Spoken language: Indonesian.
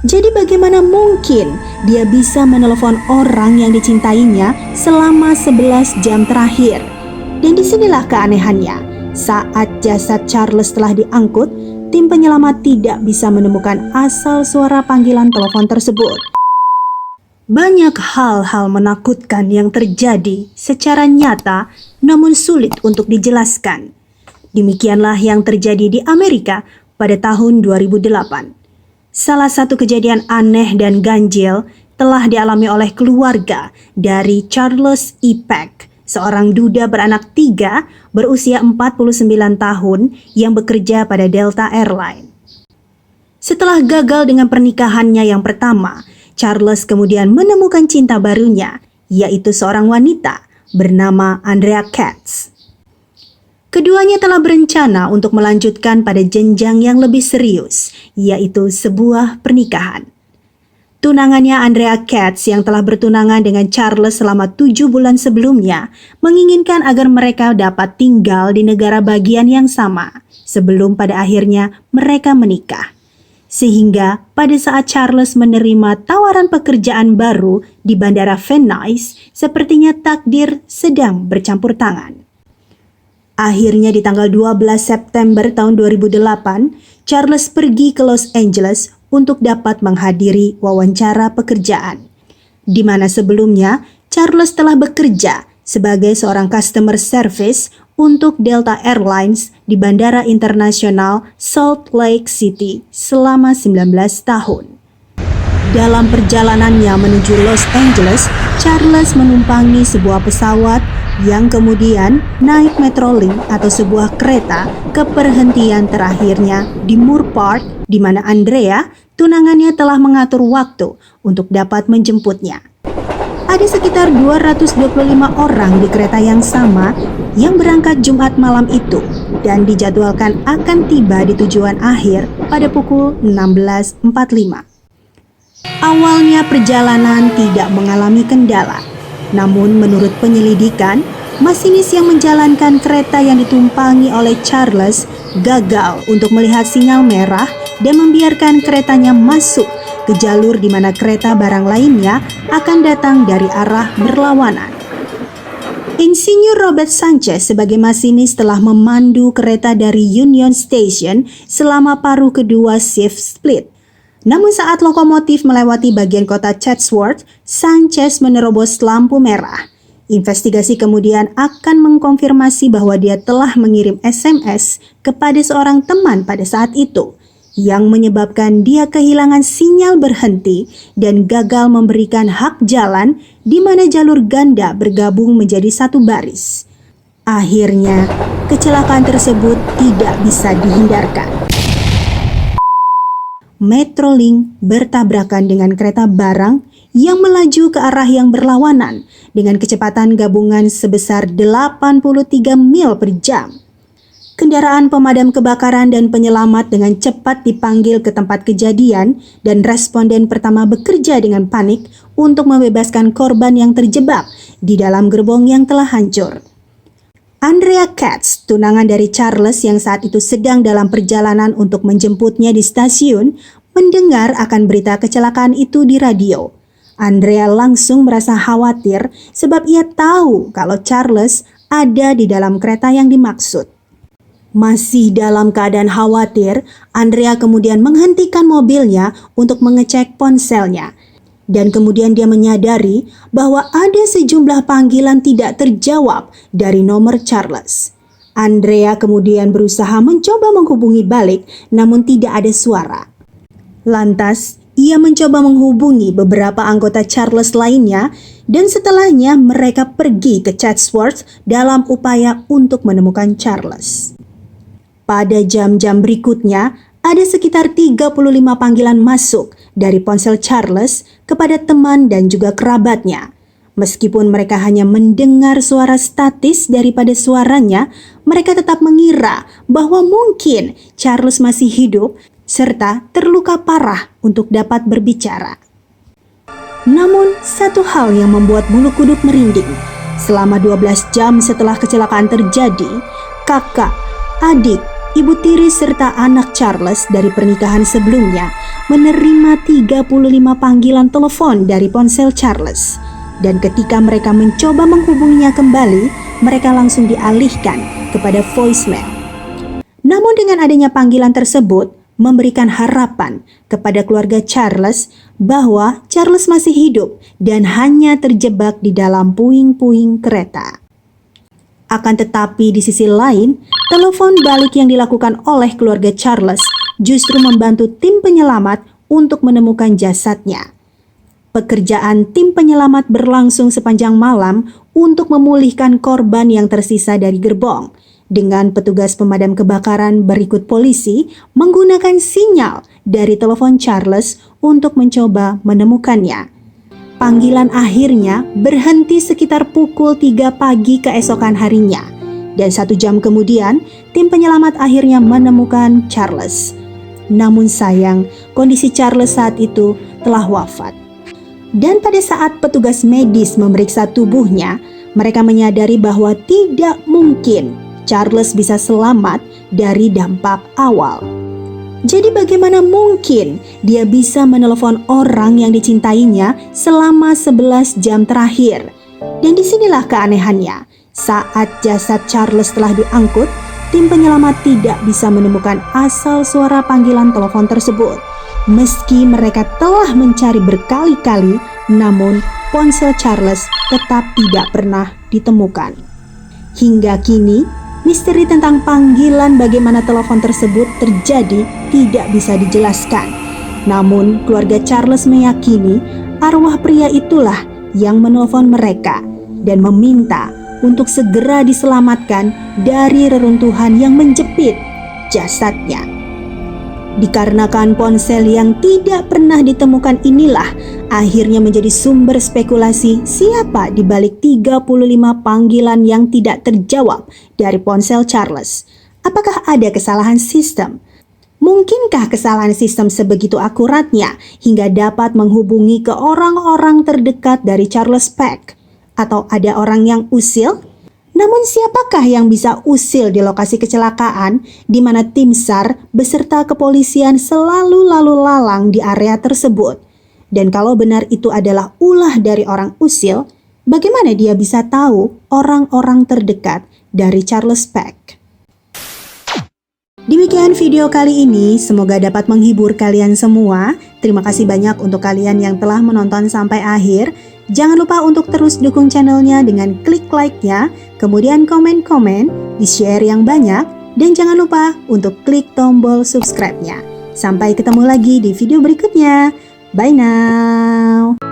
Jadi bagaimana mungkin dia bisa menelepon orang yang dicintainya selama 11 jam terakhir? Dan disinilah keanehannya. Saat jasad Charles telah diangkut, tim penyelamat tidak bisa menemukan asal suara panggilan telepon tersebut. Banyak hal-hal menakutkan yang terjadi secara nyata namun sulit untuk dijelaskan. Demikianlah yang terjadi di Amerika pada tahun 2008. Salah satu kejadian aneh dan ganjil telah dialami oleh keluarga dari Charles E. Peck, seorang duda beranak 3 berusia 49 tahun yang bekerja pada Delta Airlines. Setelah gagal dengan pernikahannya yang pertama, Charles kemudian menemukan cinta barunya, yaitu seorang wanita bernama Andrea Katz. Keduanya telah berencana untuk melanjutkan pada jenjang yang lebih serius, yaitu sebuah pernikahan. Tunangannya Andrea Katz yang telah bertunangan dengan Charles selama 7 bulan sebelumnya menginginkan agar mereka dapat tinggal di negara bagian yang sama sebelum pada akhirnya mereka menikah. Sehingga pada saat Charles menerima tawaran pekerjaan baru di Bandara Venice, sepertinya takdir sedang bercampur tangan. Akhirnya di tanggal 12 September tahun 2008, Charles pergi ke Los Angeles untuk dapat menghadiri wawancara pekerjaan, di mana sebelumnya Charles telah bekerja sebagai seorang customer service untuk Delta Airlines di Bandara Internasional Salt Lake City selama 19 tahun. Dalam perjalanannya menuju Los Angeles, Charles menumpangi sebuah pesawat yang kemudian naik Metrolink atau sebuah kereta ke perhentian terakhirnya di Moore Park, di mana Andrea, tunangannya, telah mengatur waktu untuk dapat menjemputnya. Ada sekitar 225 orang di kereta yang sama yang berangkat Jumat malam itu dan dijadwalkan akan tiba di tujuan akhir pada pukul 16.45. Awalnya perjalanan tidak mengalami kendala, namun menurut penyelidikan, masinis yang menjalankan kereta yang ditumpangi oleh Charles gagal untuk melihat sinyal merah dan membiarkan keretanya masuk ke jalur di mana kereta barang lainnya akan datang dari arah berlawanan. Insinyur Robert Sanchez sebagai masinis telah memandu kereta dari Union Station selama paruh kedua shift split. Namun saat lokomotif melewati bagian kota Chatsworth, Sanchez menerobos lampu merah. Investigasi kemudian akan mengkonfirmasi bahwa dia telah mengirim SMS kepada seorang teman pada saat itu, yang menyebabkan dia kehilangan sinyal berhenti dan gagal memberikan hak jalan di mana jalur ganda bergabung menjadi satu baris. Akhirnya, kecelakaan tersebut tidak bisa dihindarkan. Metrolink bertabrakan dengan kereta barang yang melaju ke arah yang berlawanan dengan kecepatan gabungan sebesar 83 mil per jam. Kendaraan pemadam kebakaran dan penyelamat dengan cepat dipanggil ke tempat kejadian dan responden pertama bekerja dengan panik untuk membebaskan korban yang terjebak di dalam gerbong yang telah hancur. Andrea Katz, tunangan dari Charles yang saat itu sedang dalam perjalanan untuk menjemputnya di stasiun, mendengar akan berita kecelakaan itu di radio. Andrea langsung merasa khawatir sebab ia tahu kalau Charles ada di dalam kereta yang dimaksud. Masih dalam keadaan khawatir, Andrea kemudian menghentikan mobilnya untuk mengecek ponselnya. Dan kemudian dia menyadari bahwa ada sejumlah panggilan tidak terjawab dari nomor Charles. Andrea kemudian berusaha mencoba menghubungi balik, namun tidak ada suara. Lantas, ia mencoba menghubungi beberapa anggota Charles lainnya, dan setelahnya mereka pergi ke Chatsworth dalam upaya untuk menemukan Charles. Pada jam-jam berikutnya, ada sekitar 35 panggilan masuk dari ponsel Charles kepada teman dan juga kerabatnya. Meskipun mereka hanya mendengar suara statis daripada suaranya, mereka tetap mengira bahwa mungkin Charles masih hidup serta terluka parah untuk dapat berbicara. Namun, satu hal yang membuat bulu kuduk merinding. Selama 12 jam setelah kecelakaan terjadi, kakak, adik, ibu tiri serta anak Charles dari pernikahan sebelumnya menerima 35 panggilan telepon dari ponsel Charles. Dan ketika mereka mencoba menghubunginya kembali, mereka langsung dialihkan kepada voicemail. Namun dengan adanya panggilan tersebut, memberikan harapan kepada keluarga Charles bahwa Charles masih hidup dan hanya terjebak di dalam puing-puing kereta. Akan tetapi di sisi lain, telepon balik yang dilakukan oleh keluarga Charles justru membantu tim penyelamat untuk menemukan jasadnya. Pekerjaan tim penyelamat berlangsung sepanjang malam untuk memulihkan korban yang tersisa dari gerbong, dengan petugas pemadam kebakaran berikut polisi menggunakan sinyal dari telepon Charles untuk mencoba menemukannya. Panggilan akhirnya berhenti sekitar pukul 3 pagi keesokan harinya, dan 1 jam kemudian tim penyelamat akhirnya menemukan Charles. Namun sayang, kondisi Charles saat itu telah wafat. Dan pada saat petugas medis memeriksa tubuhnya, mereka menyadari bahwa tidak mungkin Charles bisa selamat dari dampak awal. Jadi bagaimana mungkin dia bisa menelepon orang yang dicintainya selama 11 jam terakhir? Dan disinilah keanehannya. Saat jasad Charles telah diangkut, tim penyelamat tidak bisa menemukan asal suara panggilan telepon tersebut. Meski mereka telah mencari berkali-kali, namun ponsel Charles tetap tidak pernah ditemukan. Hingga kini, misteri tentang panggilan bagaimana telepon tersebut terjadi tidak bisa dijelaskan. Namun, keluarga Charles meyakini arwah pria itulah yang menelpon mereka dan meminta untuk segera diselamatkan dari reruntuhan yang menjepit jasadnya. Dikarenakan ponsel yang tidak pernah ditemukan inilah akhirnya menjadi sumber spekulasi siapa di balik 35 panggilan yang tidak terjawab dari ponsel Charles. Apakah ada kesalahan sistem? Mungkinkah kesalahan sistem sebegitu akuratnya hingga dapat menghubungi ke orang-orang terdekat dari Charles Peck? Atau ada orang yang usil? Namun siapakah yang bisa usil di lokasi kecelakaan di mana tim SAR beserta kepolisian selalu lalu lalang di area tersebut? Dan kalau benar itu adalah ulah dari orang usil, bagaimana dia bisa tahu orang-orang terdekat dari Charles Peck? Demikian video kali ini, semoga dapat menghibur kalian semua. Terima kasih banyak untuk kalian yang telah menonton sampai akhir. Jangan lupa untuk terus dukung channelnya dengan klik like-nya, kemudian komen-komen, di-share yang banyak, dan jangan lupa untuk klik tombol subscribe-nya. Sampai ketemu lagi di video berikutnya. Bye now!